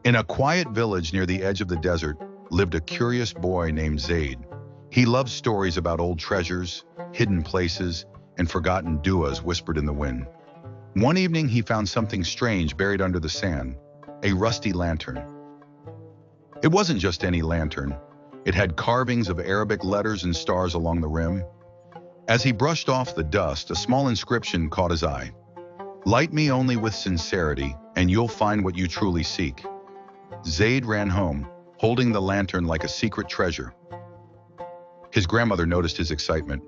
In a quiet village near the edge of the desert lived a curious boy named Zayd. He loved stories about old treasures, hidden places, and forgotten duas whispered in the wind. One evening he found something strange buried under the sand, a rusty lantern. It wasn't just any lantern. It had carvings of Arabic letters and stars along the rim. As he brushed off the dust, a small inscription caught his eye. "Light me only with sincerity, and you'll find what you truly seek." Zayd ran home, holding the lantern like a secret treasure. His grandmother noticed his excitement.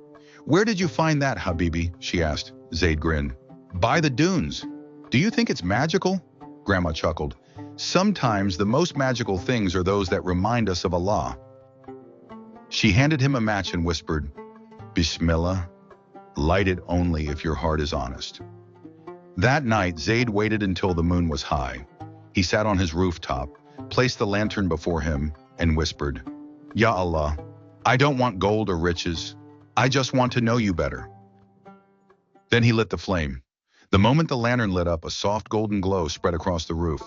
"Where did you find that, Habibi?" she asked. Zayd grinned. "By the dunes. Do you think it's magical?" Grandma chuckled. "Sometimes the most magical things are those that remind us of Allah." She handed him a match and whispered, "Bismillah, light it only if your heart is honest." That night, Zayd waited until the moon was high. He sat on his rooftop, placed the lantern before him, and whispered, "Ya Allah, I don't want gold or riches. I just want to know you better." Then he lit the flame. The moment the lantern lit up, a soft golden glow spread across the roof.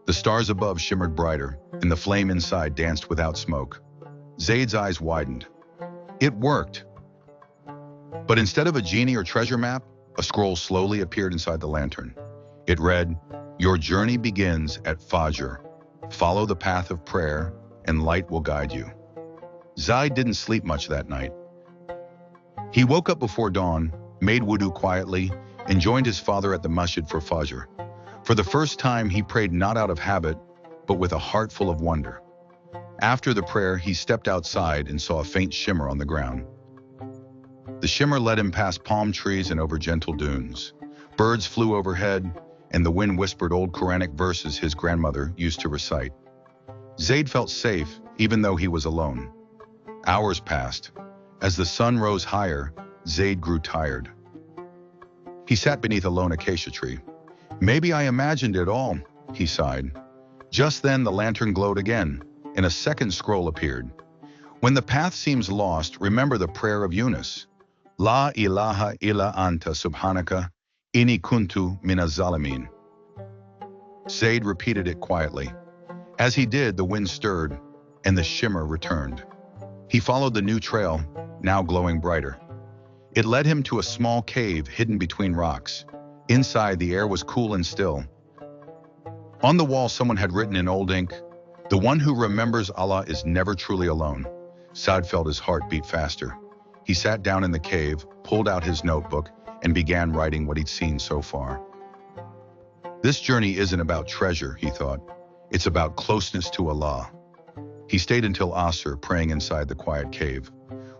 The stars above shimmered brighter, and the flame inside danced without smoke. Zayd's eyes widened. It worked. But instead of a genie or treasure map, a scroll slowly appeared inside the lantern. It read, "Your journey begins at Fajr. Follow the path of prayer, and light will guide you." Zayd didn't sleep much that night. He woke up before dawn, made wudu quietly, and joined his father at the masjid for Fajr. For the first time, he prayed not out of habit, but with a heart full of wonder. After the prayer, he stepped outside and saw a faint shimmer on the ground. The shimmer led him past palm trees and over gentle dunes. Birds flew overhead, and the wind whispered old Quranic verses his grandmother used to recite. Zayd felt safe, even though he was alone. Hours passed. As the sun rose higher, Zayd grew tired. He sat beneath a lone acacia tree. "Maybe I imagined it all," he sighed. Just then, the lantern glowed again, and a second scroll appeared. "When the path seems lost, remember the prayer of Yunus. La ilaha illa anta subhanaka, inni kuntu minaz zalimin." Zayd repeated it quietly. As he did, the wind stirred, and the shimmer returned. He followed the new trail, now glowing brighter. It led him to a small cave hidden between rocks. Inside, the air was cool and still. On the wall, someone had written in old ink, "The one who remembers Allah is never truly alone." Zayd felt his heart beat faster. He sat down in the cave, pulled out his notebook, and began writing what he'd seen so far. This journey isn't about treasure, he thought. It's about closeness to Allah. He stayed until Asr, praying inside the quiet cave.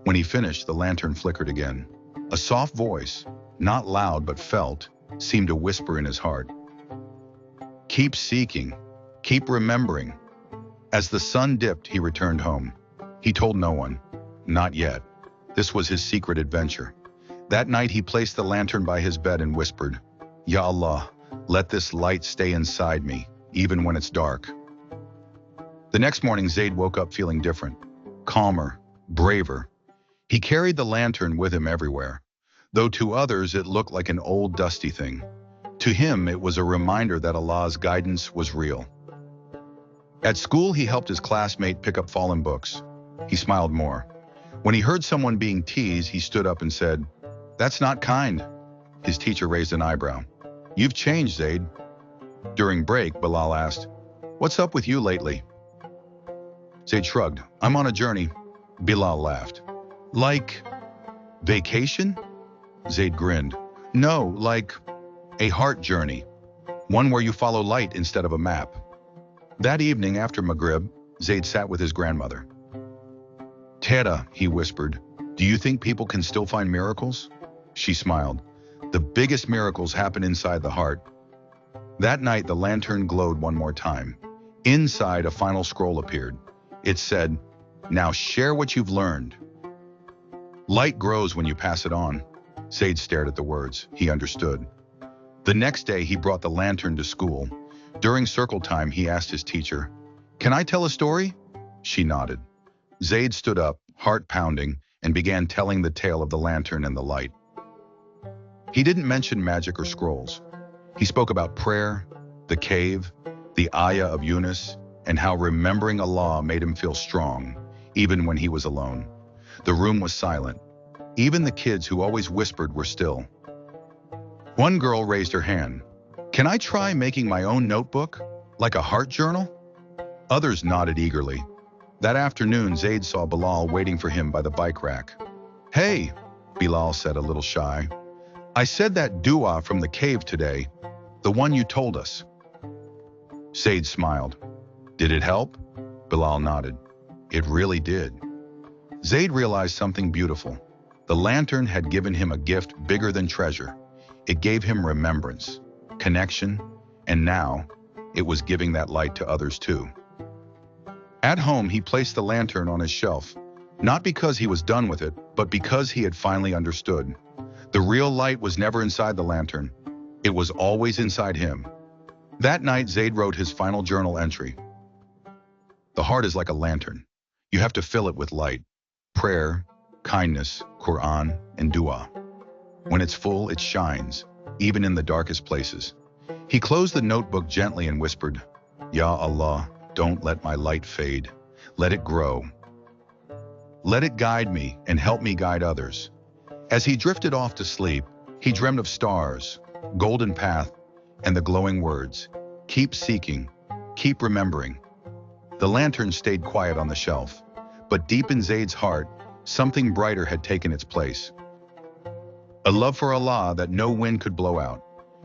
When he finished, the lantern flickered again. A soft voice, not loud but felt, seemed to whisper in his heart. "Keep seeking, keep remembering." As the sun dipped, he returned home. He told no one, not yet. This was his secret adventure. That night he placed the lantern by his bed and whispered, "Ya Allah, let this light stay inside me, even when it's dark." The next morning, Zayd woke up feeling different, calmer, braver. He carried the lantern with him everywhere. Though to others it looked like an old dusty thing, to him it was a reminder that Allah's guidance was real. At school, he helped his classmate pick up fallen books. He smiled more. When he heard someone being teased, he stood up and said, "That's not kind." His teacher raised an eyebrow. "You've changed, Zayd." During break, Bilal asked, "What's up with you lately?" Zayd shrugged. "I'm on a journey." Bilal laughed. "Like vacation?" Zayd grinned. "No, like a heart journey. One where you follow light instead of a map." That evening after Maghrib, Zayd sat with his grandmother. "Teta," he whispered, "do you think people can still find miracles?" She smiled. "The biggest miracles happen inside the heart." That night, the lantern glowed one more time. Inside, a final scroll appeared. It said, "Now share what you've learned." Light grows when you pass it on. Zayd stared at the words. He understood. The next day, he brought the lantern to school. During circle time, he asked his teacher, "Can I tell a story?" She nodded. Zayd stood up, heart pounding, and began telling the tale of the lantern and the light. He didn't mention magic or scrolls. He spoke about prayer, the cave, the ayah of Yunus, and how remembering Allah made him feel strong, even when he was alone. The room was silent. Even the kids who always whispered were still. One girl raised her hand. "Can I try making my own notebook? Like a heart journal?" Others nodded eagerly. That afternoon, Zayd saw Bilal waiting for him by the bike rack. "Hey," Bilal said, a little shy. "I said that dua from the cave today, the one you told us." Zayd smiled. "Did it help?" Bilal nodded. It really did. Zayd realized something beautiful. The lantern had given him a gift bigger than treasure. It gave him remembrance, connection, and now it was giving that light to others too. At home, he placed the lantern on his shelf, not because he was done with it, but because he had finally understood. The real light was never inside the lantern. It was always inside him. That night, Zayd wrote his final journal entry. "The heart is like a lantern. You have to fill it with light, prayer, kindness, Quran, and dua. When it's full, it shines, even in the darkest places." He closed the notebook gently and whispered, "Ya Allah, don't let my light fade. Let it grow. Let it guide me and help me guide others." As he drifted off to sleep, he dreamed of stars, golden path, and the glowing words, "Keep seeking, keep remembering." The lantern stayed quiet on the shelf, but deep in Zayd's heart, something brighter had taken its place. A love for Allah that no wind could blow out.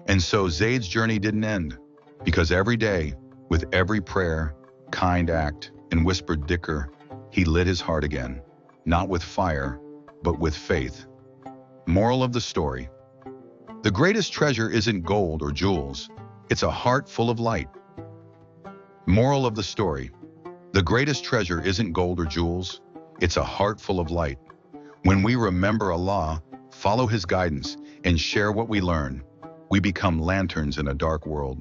And so Zayd's journey didn't end, because every day, with every prayer, kind act, and whispered dhikr, he lit his heart again, not with fire, but with faith. Moral of the story: the greatest treasure isn't gold or jewels, it's a heart full of light. Moral of the story: the greatest treasure isn't gold or jewels, it's a heart full of light. When we remember Allah, follow His guidance, and share what we learn, we become lanterns in a dark world.